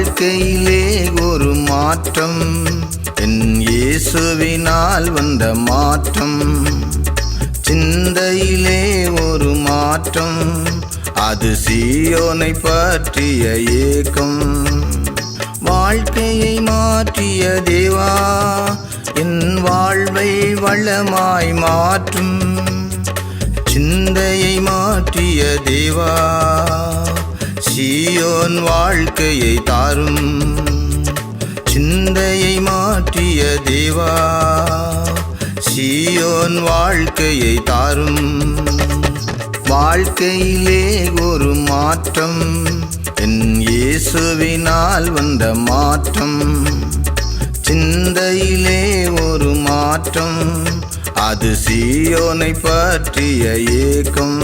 வாழ்க்கையிலே ஒரு மாற்றம், என் இயேசுவினால் வந்த மாற்றம். சிந்தையிலே ஒரு மாற்றம், அது சீயோனை பற்றிய ஏக்கம். வாழ்க்கையை மாற்றிய தேவா, என் வாழ்வை வளமாய் மாற்றும். சிந்தையை மாற்றிய தேவா, சீயோன் வாழ்க்கையை தாரும். சிந்தையை மாற்றிய தேவா, சீயோன் வாழ்க்கையை தாரும். வாழ்க்கையிலே ஒரு மாற்றம், என் இயேசுவினால் வந்த மாற்றம். சிந்தையிலே ஒரு மாற்றம், அது சீயோனை பற்றிய ஏக்கம்.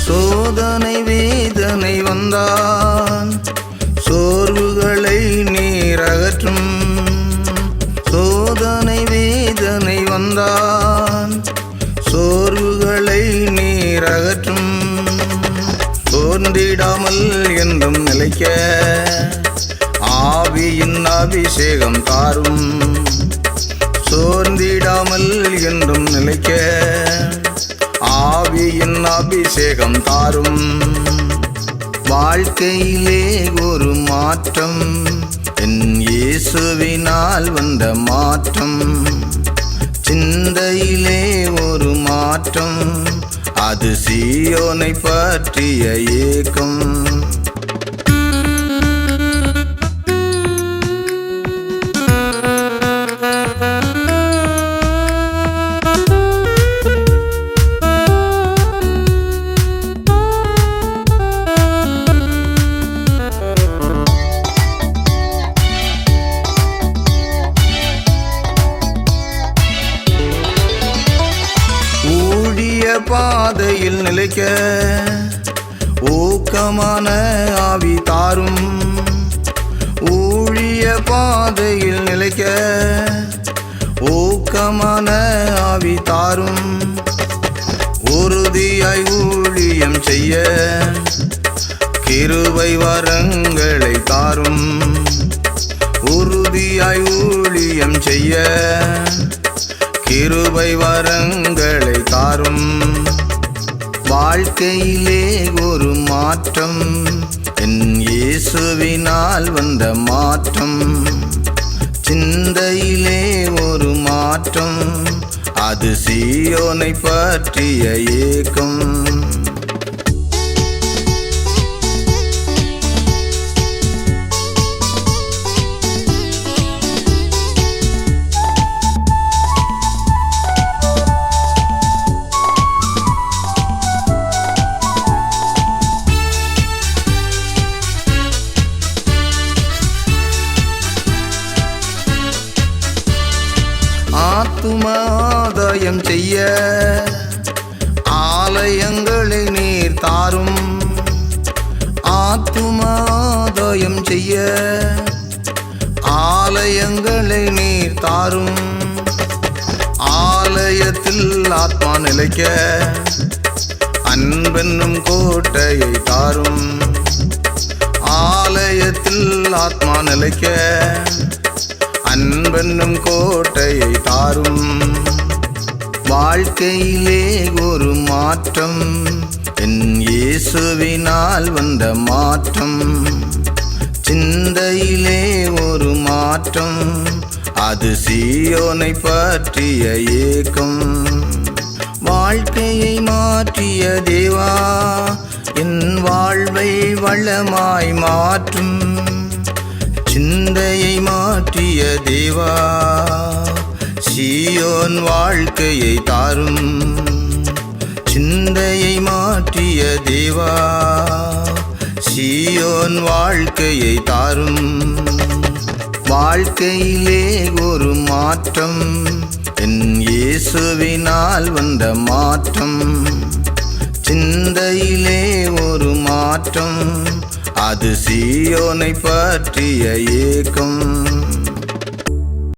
சோதனை வேதனை வந்தான், சோர்வுகளை நீர் அகற்றும். சோதனை வேதனை வந்தான், சோர்வுகளை நீர் அகற்றும். சோர்ந்திடாமல் என்றும் நிலைக்க ஆவியின் அபிஷேகம் தாரும். சோர்ந்திடாமல் என்றும் நிலைக்க ஆவியின் அபிஷேகம் தாரும். வாழ்க்கையிலே ஒரு மாற்றம், என் இயேசுவினால் வந்த மாற்றம். சிந்தையிலே ஒரு மாற்றம், அது சீயோனை பற்றிய ஏக்கம். பாதையில் நிலைக்க ஊக்கமான ஆவி தாரும். ஊழிய பாதையில் நிலைக்க ஊக்கமான ஆவி தாரும். உறுதியாய் ஊழியம் செய்ய கிருபை வரங்களை தாரும். உறுதியாய் ஊழியம் செய்ய கிருபை வரங்களை தாரும். வாழ்க்கையிலே ஒரு மாற்றம், என் இயேசுவினால் வந்த மாற்றம். சிந்தையிலே ஒரு மாற்றம், அது சீயோனை பற்றிய ஏக்கம். ஆத்துமாதாயம் செய்ய ஆலயங்களை நீர் தாரும். ஆத்துமாதாயம் செய்ய ஆலயங்களை நீர் தாரும். ஆலயத்தில் ஆத்மா நிலைக்க அன்பென்னும் கோட்டையை தாரும். ஆலயத்தில் ஆத்மா நிலைக்க அன்பென்னும் கோட்டையை தாரும். வாழ்க்கையிலே ஒரு மாற்றம், என் இயேசுவினால் வந்த மாற்றம். சிந்தையிலே ஒரு மாற்றம், அது சீயோனை பற்றிய ஏக்கம். வாழ்க்கையை மாற்றிய தேவா, என் வாழ்வை வளமாய் மாற்றும். சிந்தையை மாற்றிய தேவா, சீயோன் வாழ்க்கையை தாரும். சிந்தையை மாற்றிய தேவா, சீயோன் வாழ்க்கையை தாரும். வாழ்க்கையிலே ஒரு மாற்றம், என் இயேசுவினால் வந்த மாற்றம். சிந்தையிலே ஒரு மாற்றம், அது சீயோனை பற்றிய ஏக்கம்.